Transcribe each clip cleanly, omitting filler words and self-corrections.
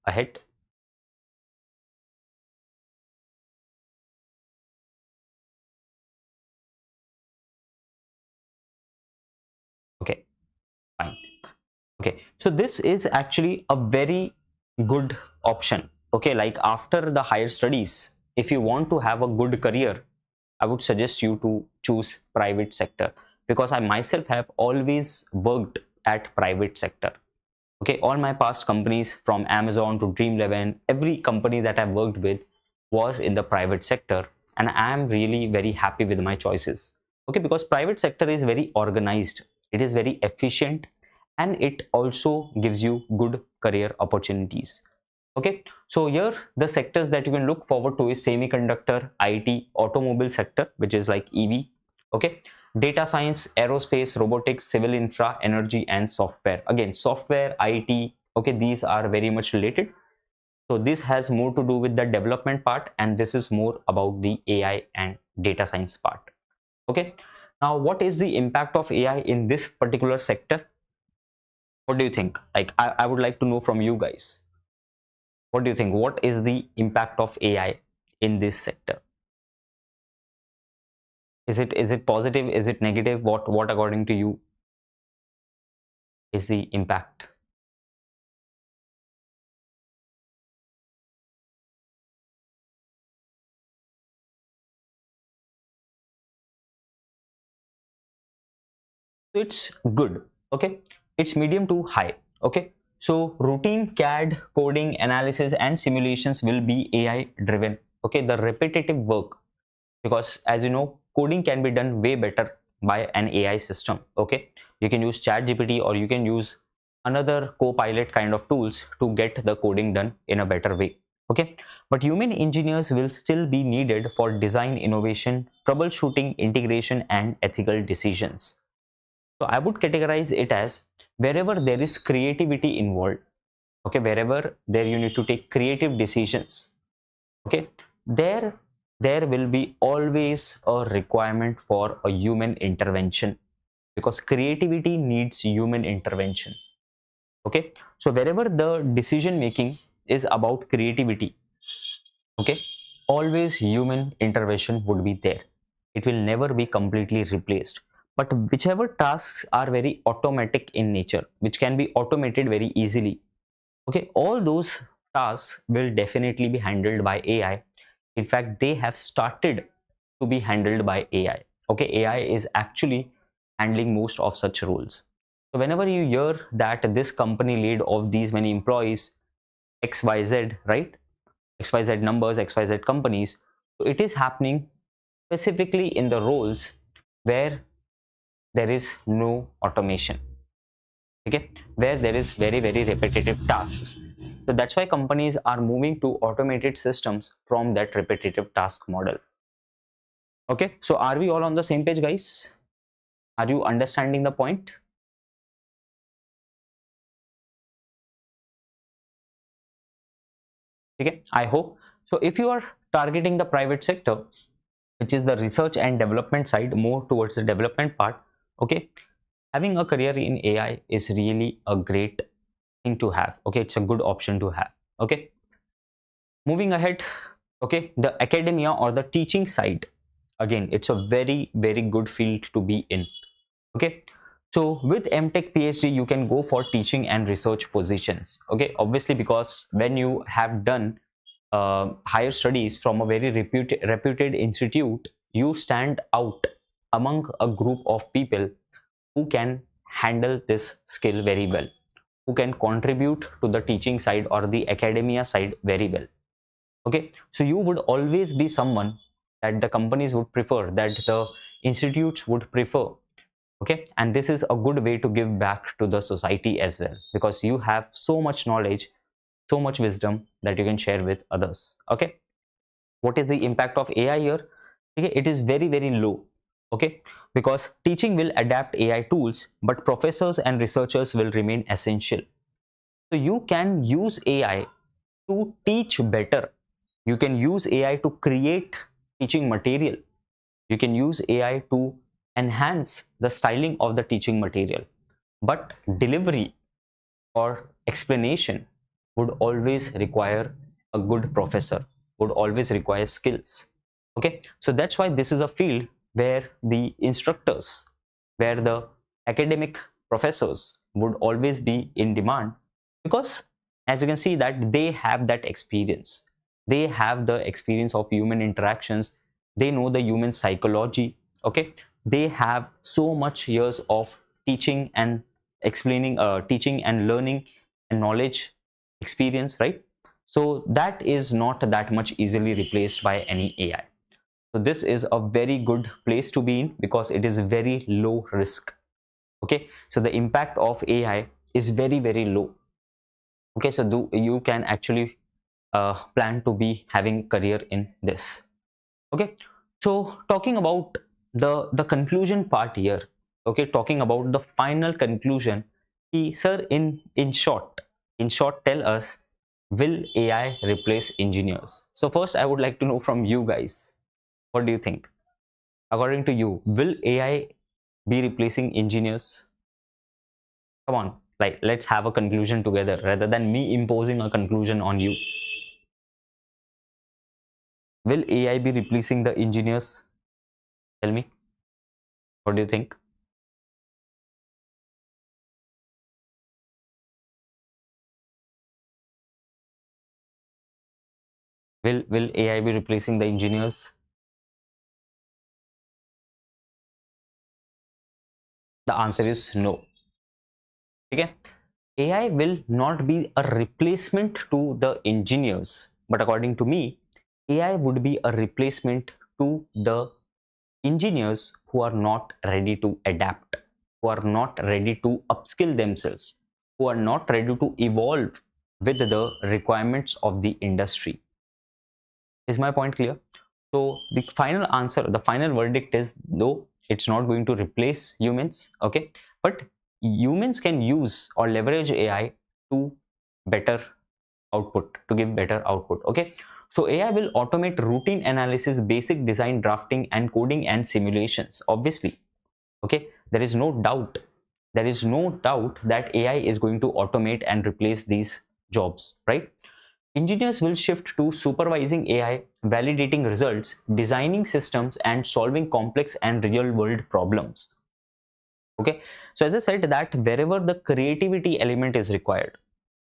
ahead. Okay, fine. Okay, so this is actually a very good option. Okay, like after the higher studies, if you want to have a good career, I would suggest you to choose private sector, because I myself have always worked at private sector. Okay, all my past companies from Amazon to Dream11, every company that I've worked with was in the private sector, and I am really very happy with my choices. Okay, because private sector is very organized, it is very efficient, and it also gives you good career opportunities. Okay, so here the sectors that you can look forward to is semiconductor, IT, automobile sector, which is like EV. Okay, data science, aerospace, robotics, civil infra, energy, and software. Again, software, IT, okay, these are very much related. So this has more to do with the development part, and this is more about the AI and data science part. Okay, now what is the impact of AI in this particular sector? What do you think? Like, I would like to know from you guys. What do you think? What is the impact of AI in this sector? Is it positive? Is it negative? What according to you is the impact? It's good. Okay, it's medium to high. Okay, so routine CAD coding analysis and simulations will be AI driven. Okay, the repetitive work, because as you know, coding can be done way better by an AI system. Okay, you can use ChatGPT or you can use another co-pilot kind of tools to get the coding done in a better way. Okay, but human engineers will still be needed for design, innovation, troubleshooting, integration, and ethical decisions. So I would categorize it as wherever there is creativity involved. Okay, wherever there you need to take creative decisions. Okay, there there will be always a requirement for a human intervention, because creativity needs human intervention. Okay, so wherever the decision making is about creativity, okay, always human intervention would be there. It will never be completely replaced. But whichever tasks are very automatic in nature, which can be automated very easily, okay, all those tasks will definitely be handled by AI. In fact, they have started to be handled by AI. Okay, AI is actually handling most of such roles. So whenever you hear that this company laid off these many employees, XYZ, right? XYZ numbers, XYZ companies. So it is happening specifically in the roles where there is no automation. Okay, where there is very repetitive tasks. So that's why companies are moving to automated systems from that repetitive task model. Okay, so are we all on the same page, guys? Are you understanding the point? Okay, I hope so. If you are targeting the private sector, which is the research and development side, more towards the development part, okay, having a career in AI is really a great thing to have. Okay, it's a good option to have. Okay, moving ahead. Okay, the academia or the teaching side, again, it's a very good field to be in. Okay, so with MTech PhD you can go for teaching and research positions. Okay, obviously, because when you have done higher studies from a very reputed institute, you stand out among a group of people who can handle this skill very well, who can contribute to the teaching side or the academia side very well. Okay, so you would always be someone that the companies would prefer, that the institutes would prefer. Okay, and this is a good way to give back to the society as well, because you have so much knowledge, so much wisdom that you can share with others. Okay, what is the impact of AI here? Okay, it is very low. Okay, because teaching will adapt AI tools, but professors and researchers will remain essential. So you can use AI to teach better. You can use AI to create teaching material. You can use AI to enhance the styling of the teaching material. But delivery or explanation, would always require a good professor, would always require skills. Okay, so that's why this is a field where the instructors, where the academic professors would always be in demand, because as you can see that they have that experience, they have the experience of human interactions, they know the human psychology. Okay, they have so much years of teaching and explaining, teaching and learning and knowledge experience, right? So that is not that much easily replaced by any AI. So this is a very good place to be in because it is very low risk. Okay, so the impact of AI is very, very low. Okay, so you can actually plan to be having career in this. Okay, so talking about the conclusion part here. Okay, talking about the final conclusion. Sir, in short, tell us, will AI replace engineers? So first, I would like to know from you guys, what do you think? According to you, will AI be replacing engineers? Come on, like let's have a conclusion together rather than me imposing a conclusion on you. Will AI be replacing the engineers? Tell me, what do you think? Will AI be replacing the engineers? The answer is no. Okay, AI will not be a replacement to the engineers, but according to me, AI would be a replacement to the engineers who are not ready to adapt, who are not ready to upskill themselves, who are not ready to evolve with the requirements of the industry. Is my point clear? So the final answer, the final verdict is no, it's not going to replace humans. Okay, but humans can use or leverage AI to better output, to give better output. Okay, so AI will automate routine analysis, basic design, drafting and coding and simulations, obviously. Okay, there is no doubt, there is no doubt that AI is going to automate and replace these jobs, right? Engineers will shift to supervising AI, validating results, designing systems, and solving complex and real world problems. Okay, so as I said, that wherever the creativity element is required,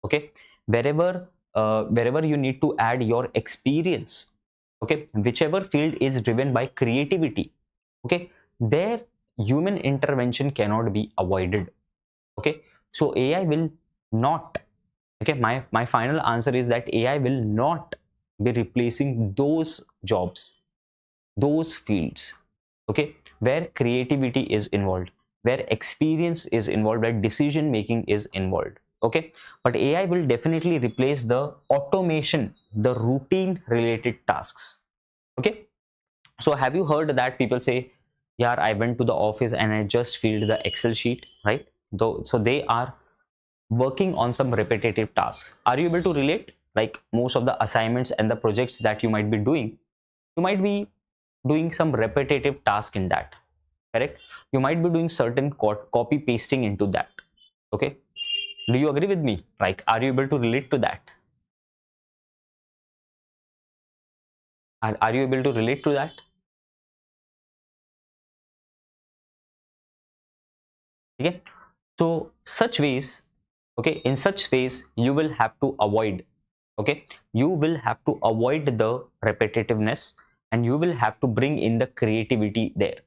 okay, wherever you need to add your experience, okay, whichever field is driven by creativity, okay, there human intervention cannot be avoided. Okay, so AI will not, okay, my final answer is that AI will not be replacing those jobs, those fields, okay, where creativity is involved, where experience is involved, where decision making is involved. Okay, but AI will definitely replace the automation, the routine related tasks. Okay, so have you heard that people say, yeah, I went to the office and I just filled the Excel sheet, right? Though, so they are working on some repetitive tasks. Are you able to relate? Like most of the assignments and the projects that you might be doing, you might be doing some repetitive task in that, correct? You might be doing certain copy pasting into that. Okay, do you agree with me? Like, are you able to relate to that? Are you able to relate to that? Okay, so such ways, okay, in such ways you will have to avoid, okay, you will have to avoid the repetitiveness and you will have to bring in the creativity there.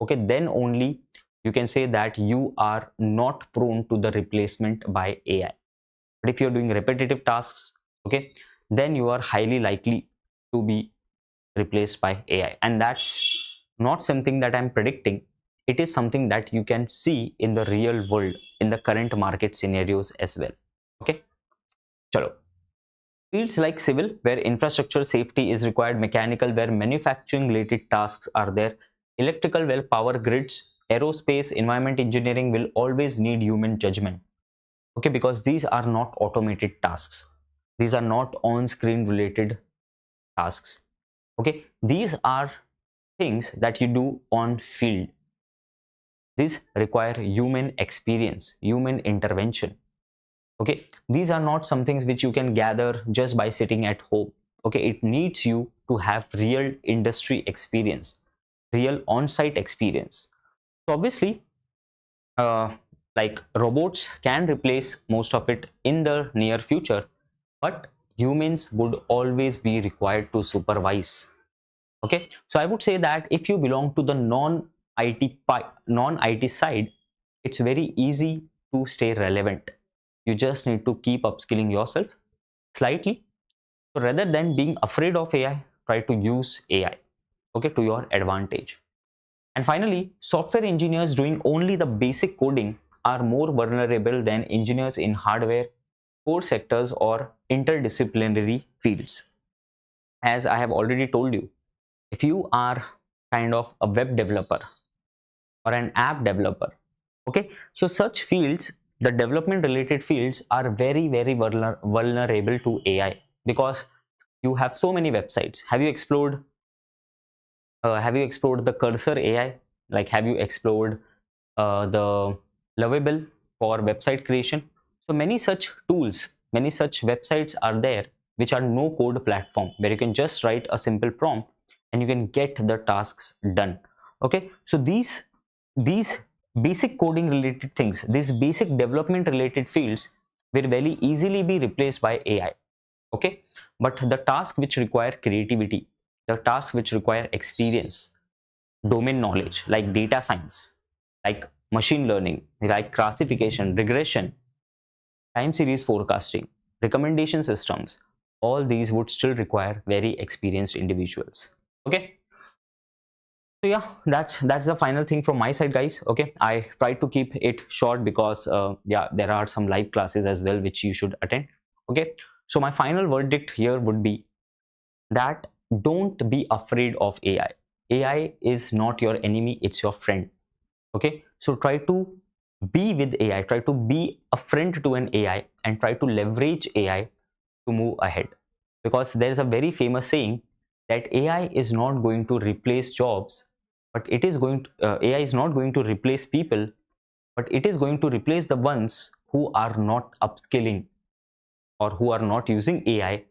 Okay, then only you can say that you are not prone to the replacement by AI. But if you're doing repetitive tasks, okay, then you are highly likely to be replaced by AI. And that's not something that I'm predicting. It is something that you can see in the real world, in the current market scenarios as well. Okay, chalo. Fields like civil, where infrastructure safety is required, mechanical, where manufacturing related tasks are there, electrical, where power grids, aerospace, environment engineering will always need human judgment. Okay, because these are not automated tasks. These are not on-screen related tasks. Okay, these are things that you do on field. These require human experience, human intervention. Okay, these are not some things which you can gather just by sitting at home. Okay, it needs you to have real industry experience, real on-site experience. So obviously, uh, like robots can replace most of it in the near future, but humans would always be required to supervise. Okay, so I would say that if you belong to the non-IT side, it's very easy to stay relevant. You just need to keep upskilling yourself slightly. So rather than being afraid of AI, try to use AI, okay, to your advantage. And finally, software engineers doing only the basic coding are more vulnerable than engineers in hardware, core sectors, or interdisciplinary fields. As I have already told you, if you are kind of a web developer or an app developer, okay, so such fields, the development related fields, are very vulnerable to AI, because you have so many websites. Have you explored the Cursor AI? Like, have you explored the Lovable for website creation? So many such tools, many such websites are there which are no code platform, where you can just write a simple prompt and you can get the tasks done. Okay, so these basic coding related things, these basic development related fields will very easily be replaced by AI. Okay, but the tasks which require creativity, the tasks which require experience, domain knowledge, like data science, like machine learning, like classification, regression, time series forecasting, recommendation systems, all these would still require very experienced individuals. Okay, so yeah, that's the final thing from my side, guys. Okay, I tried to keep it short because yeah, there are some live classes as well which you should attend. Okay, so my final verdict here would be that don't be afraid of AI. AI is not your enemy, it's your friend. Okay, so try to be with AI, try to be a friend to an AI, and try to leverage AI to move ahead. Because there's a very famous saying that AI is not going to replace jobs, but it is going to, AI is not going to replace people, but it is going to replace the ones who are not upskilling or who are not using AI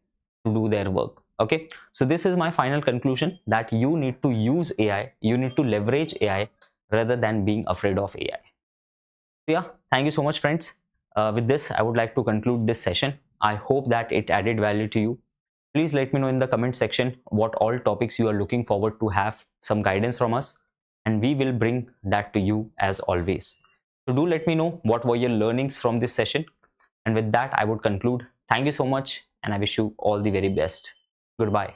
to do their work. Okay, so this is my final conclusion, that you need to use AI, you need to leverage AI rather than being afraid of AI. So yeah, thank you so much, friends. With this, I would like to conclude this session. I hope that it added value to you. Please let me know in the comment section what all topics you are looking forward to have some guidance from us, and we will bring that to you as always. So do let me know what were your learnings from this session. And with that, I would conclude. Thank you so much, and I wish you all the very best. Goodbye.